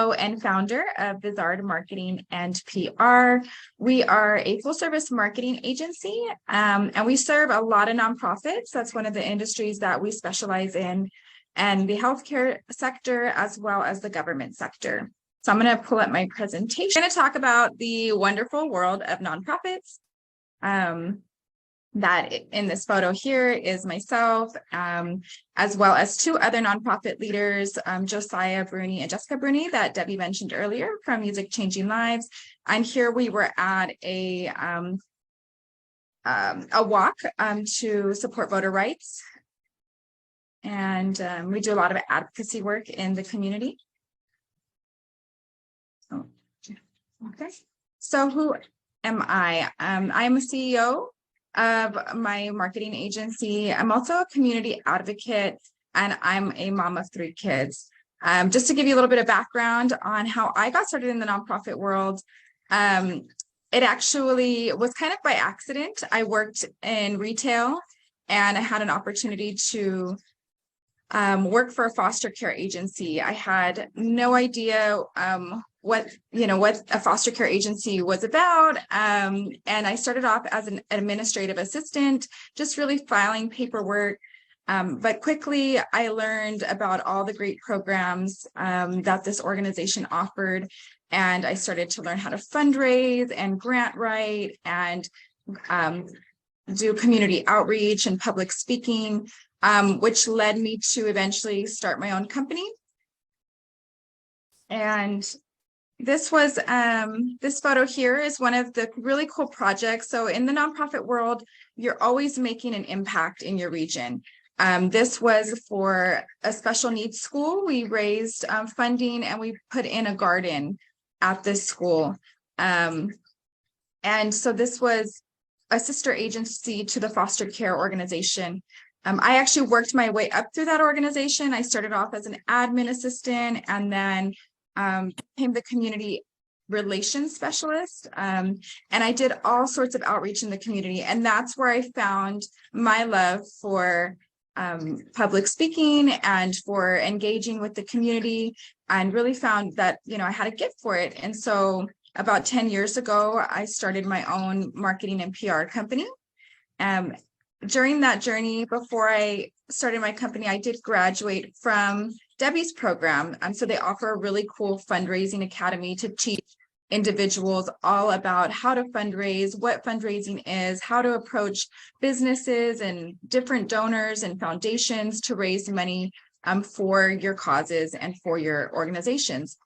CEO and founder of Vizard Marketing and PR. We are a full-service marketing agency, and we serve a lot of nonprofits. That's one of the industries that we specialize in, and the healthcare sector as well as the government sector. So I'm going to pull up my presentation. I'm going to talk about the wonderful world of nonprofits. That in this photo here is myself, as well as two other nonprofit leaders, Josiah Bruni and Jessica Bruni, that Debbie mentioned earlier from Music Changing Lives. And here we were at a walk to support voter rights. And we do a lot of advocacy work in the community. Oh, okay. So who am I? I'm a CEO of my marketing agency. I'm also a community advocate, and I'm a mom of 3 kids. Just to give you a little bit of background on how I got started in the nonprofit world, it actually was kind of by accident. I worked in retail, and I had an opportunity to work for a foster care agency. I had no idea what a foster care agency was about. And I started off as an administrative assistant, just really filing paperwork. But quickly I learned about all the great programs that this organization offered. And I started to learn how to fundraise and grant write and do community outreach and public speaking, which led me to eventually start my own company. And this was, this photo here is one of the really cool projects. So in the nonprofit world, you're always making an impact in your region. This was for a special needs school. We raised funding and we put in a garden at this school. And so this was a sister agency to the foster care organization. I actually worked my way up through that organization. I started off as an admin assistant and then became the community relations specialist. And I did all sorts of outreach in the community. And that's where I found my love for public speaking and for engaging with the community, and really found that, I had a gift for it. And so about 10 years ago, I started my own marketing and PR company. During that journey, before I started my company, I did graduate from Debbie's program. So they offer a really cool fundraising academy to teach individuals all about how to fundraise, what fundraising is, how to approach businesses and different donors and foundations to raise money for your causes and for your organizations.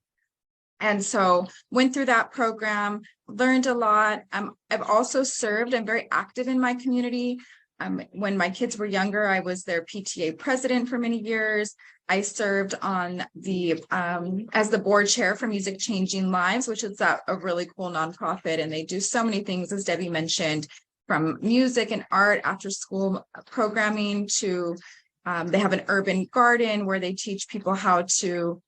And so went through that program, learned a lot. I've also served, I'm very active in my community. When my kids were younger, I was their PTA president for many years. I served on the as the board chair for Music Changing Lives, which is a really cool nonprofit, and they do so many things, as Debbie mentioned, from music and art after school programming to they have an urban garden where they teach people how to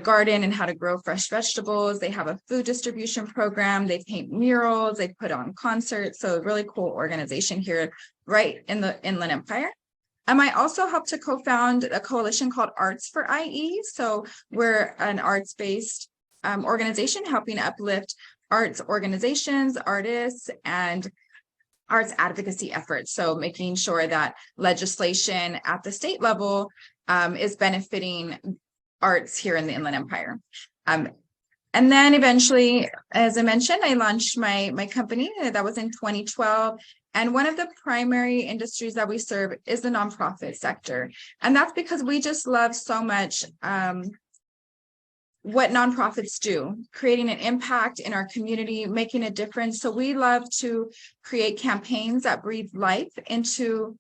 garden and how to grow fresh vegetables. They have a food distribution program. They paint murals. They put on concerts. So a really cool organization here right in the Inland Empire. I also helped to co-found a coalition called Arts for IE. So we're an arts-based organization helping uplift arts organizations, artists, and arts advocacy efforts. So making sure that legislation at the state level is benefiting arts here in the Inland Empire. And then eventually, as I mentioned, I launched my company. That was in 2012. And one of the primary industries that we serve is the nonprofit sector. And that's because we just love so much what nonprofits do, creating an impact in our community, making a difference. So we love to create campaigns that breathe life into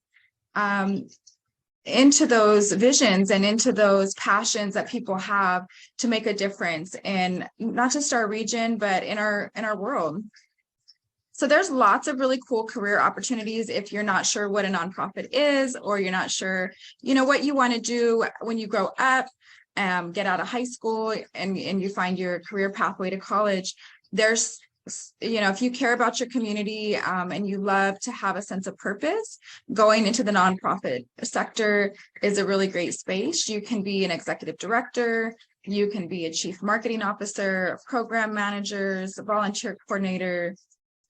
those visions and into those passions that people have to make a difference in not just our region, but in our world. So there's lots of really cool career opportunities if you're not sure what a nonprofit is, or you're not sure, what you want to do when you grow up, get out of high school and you find your career pathway to college. There's if you care about your community and you love to have a sense of purpose, going into the nonprofit sector is a really great space. You can be an executive director, You can be a chief marketing officer, program managers, a volunteer coordinator.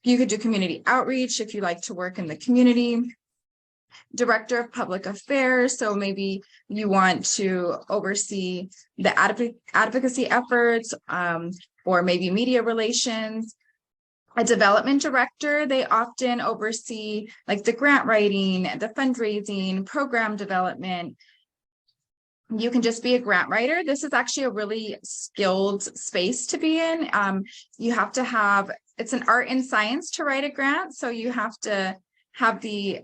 You could do community outreach if you like to work in the community. Director of public affairs. So maybe you want to oversee the advocacy efforts, or maybe media relations. A development director, they often oversee like the grant writing, the fundraising, program development. You can just be a grant writer. This is actually a really skilled space to be in. You have to have, it's an art and science to write a grant. So you have to have the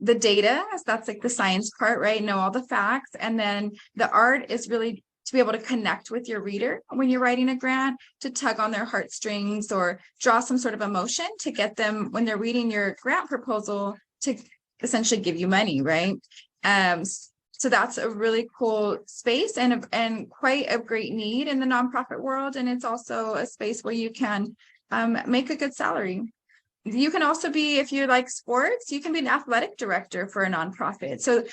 data, that's like the science part, right? Know all the facts. And then the art is really to be able to connect with your reader when you're writing a grant, to tug on their heartstrings or draw some sort of emotion to get them, when they're reading your grant proposal, to essentially give you money, right? So that's a really cool space and quite a great need in the nonprofit world. And it's also a space where you can make a good salary. You can also be, if you like sports, you can be an athletic director for a nonprofit. So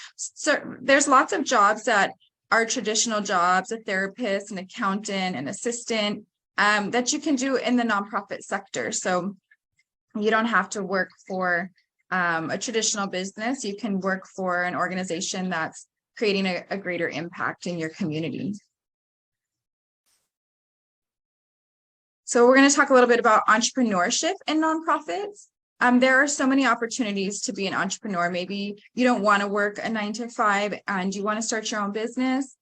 there's lots of jobs that are traditional jobs, a therapist, an accountant, an assistant, that you can do in the nonprofit sector. So you don't have to work for a traditional business. You can work for an organization that's creating a greater impact in your community. So we're going to talk a little bit about entrepreneurship in nonprofits. There are so many opportunities to be an entrepreneur. Maybe you don't want to work a 9-to-5 and you want to start your own business.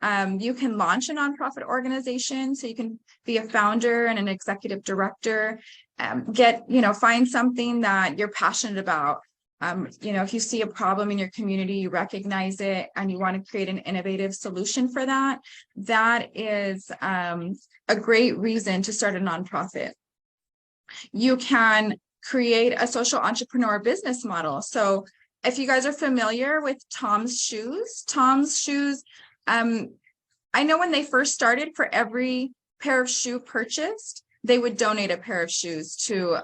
You can launch a nonprofit organization. So you can be a founder and an executive director. Find something that you're passionate about. If you see a problem in your community, you recognize it and you want to create an innovative solution for that, that is a great reason to start a nonprofit. You can create a social entrepreneur business model. So if you guys are familiar with Tom's Shoes, I know when they first started, for every pair of shoe purchased, they would donate a pair of shoes to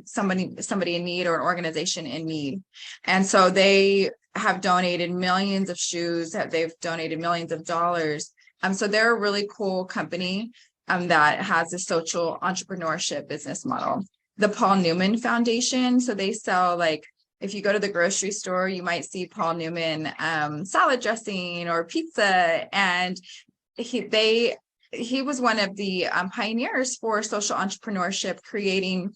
somebody in need or an organization in need. And so they have donated millions of shoes, they've donated millions of dollars. So they're a really cool company that has a social entrepreneurship business model. The Paul Newman Foundation, so they sell, like, if you go to the grocery store, you might see Paul Newman salad dressing or pizza, and he was one of the pioneers for social entrepreneurship, creating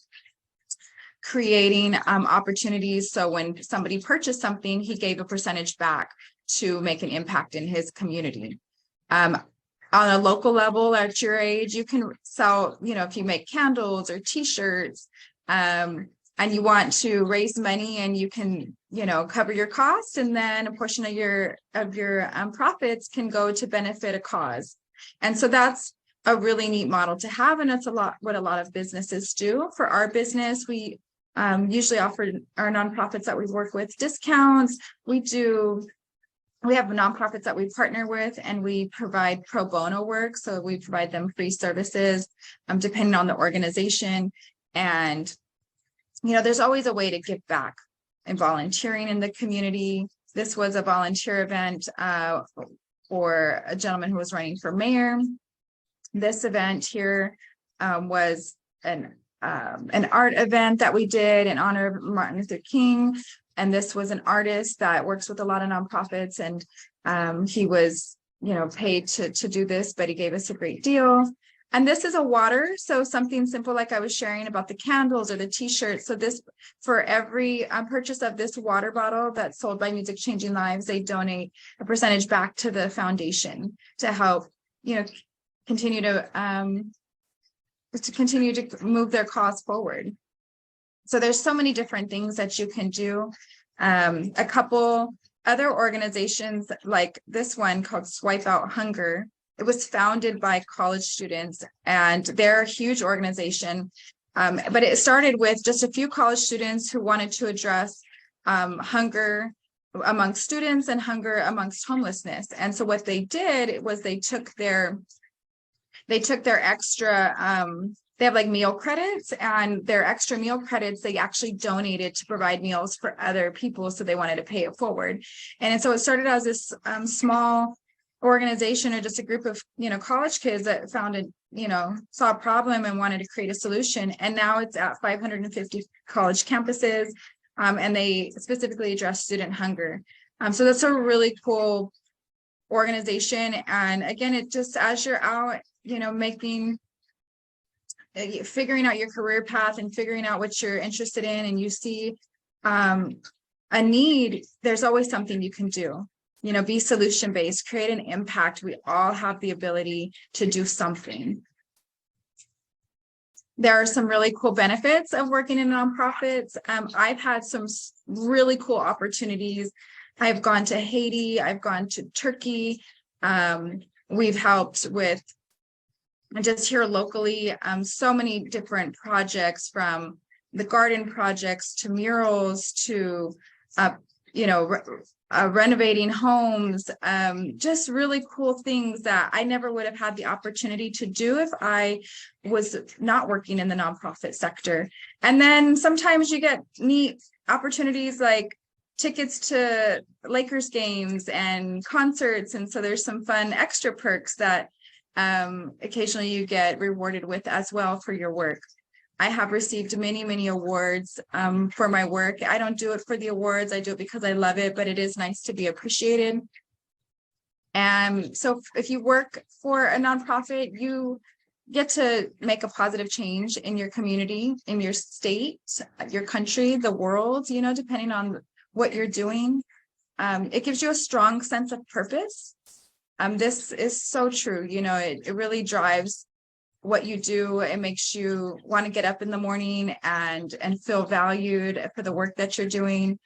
opportunities. So when somebody purchased something, he gave a percentage back to make an impact in his community. On a local level, at your age, you can sell, if you make candles or t-shirts, and you want to raise money, and you can, cover your costs, and then a portion of your profits can go to benefit a cause. And so that's a really neat model to have, and it's what a lot of businesses do. For our business, we usually offer our nonprofits that we work with discounts. We have nonprofits that we partner with, and we provide pro bono work. So we provide them free services, depending on the organization. And, there's always a way to give back and volunteering in the community. This was a volunteer event for a gentleman who was running for mayor. This event here was an art event that we did in honor of Martin Luther King. And this was an artist that works with a lot of nonprofits, and he was, paid to do this, but he gave us a great deal. And this is a water. So something simple, like I was sharing about the candles or the t-shirts. So this, for every purchase of this water bottle that's sold by Music Changing Lives, they donate a percentage back to the foundation to help, continue to move their cause forward. So there's so many different things that you can do. A couple other organizations, like this one called Swipe Out Hunger. It was founded by college students, and they're a huge organization. But it started with just a few college students who wanted to address hunger amongst students and hunger amongst homelessness. And so what they did was they took their extra, they have like meal credits, and their extra meal credits, they actually donated to provide meals for other people. So they wanted to pay it forward. And so it started as this small organization or just a group of, college kids that found a, saw a problem and wanted to create a solution. And now it's at 550 college campuses. And they specifically address student hunger. So that's a really cool organization. And again, it just, as you're out, figuring out your career path and figuring out what you're interested in, and you see a need, there's always something you can do. Be solution-based, create an impact. We all have the ability to do something. There are some really cool benefits of working in nonprofits. I've had some really cool opportunities. I've gone to Haiti, I've gone to Turkey. We've helped with, just here locally, so many different projects, from the garden projects to murals to, renovating homes, just really cool things that I never would have had the opportunity to do if I was not working in the nonprofit sector. And then sometimes you get neat opportunities like tickets to Lakers games and concerts. And so there's some fun extra perks that occasionally you get rewarded with as well for your work. I have received many, many awards for my work. I don't do it for the awards. I do it because I love it, but it is nice to be appreciated. And so if you work for a nonprofit, you get to make a positive change in your community, in your state, your country, the world, depending on what you're doing. It gives you a strong sense of purpose. This is so true. It really drives what you do. It makes you want to get up in the morning and feel valued for the work that you're doing.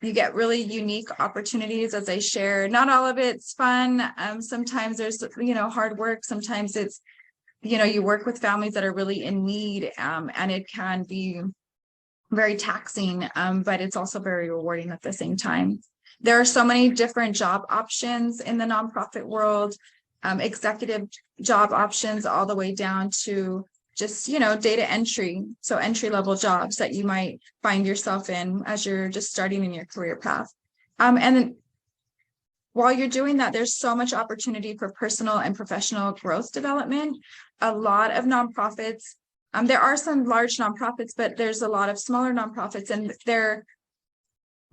You get really unique opportunities, as I share. Not all of it's fun. Sometimes there's, hard work. Sometimes it's, you work with families that are really in need, and it can be very taxing, but it's also very rewarding at the same time. There are so many different job options in the nonprofit world. Executive job options all the way down to just, data entry. So entry-level jobs that you might find yourself in as you're just starting in your career path. And then while you're doing that, there's so much opportunity for personal and professional growth development. A lot of nonprofits, there are some large nonprofits, but there's a lot of smaller nonprofits, and they're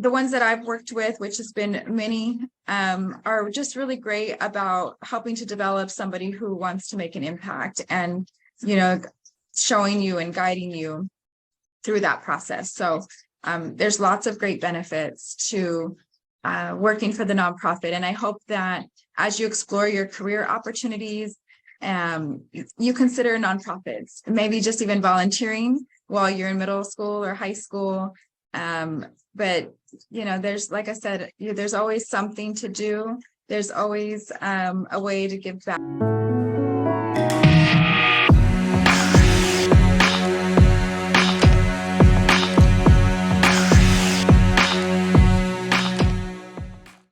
the ones that I've worked with, which has been many, are just really great about helping to develop somebody who wants to make an impact, and, showing you and guiding you through that process. So there's lots of great benefits to working for the nonprofit. And I hope that as you explore your career opportunities, you consider nonprofits, maybe just even volunteering while you're in middle school or high school. But, there's, like I said, there's always something to do. There's always a way to give back.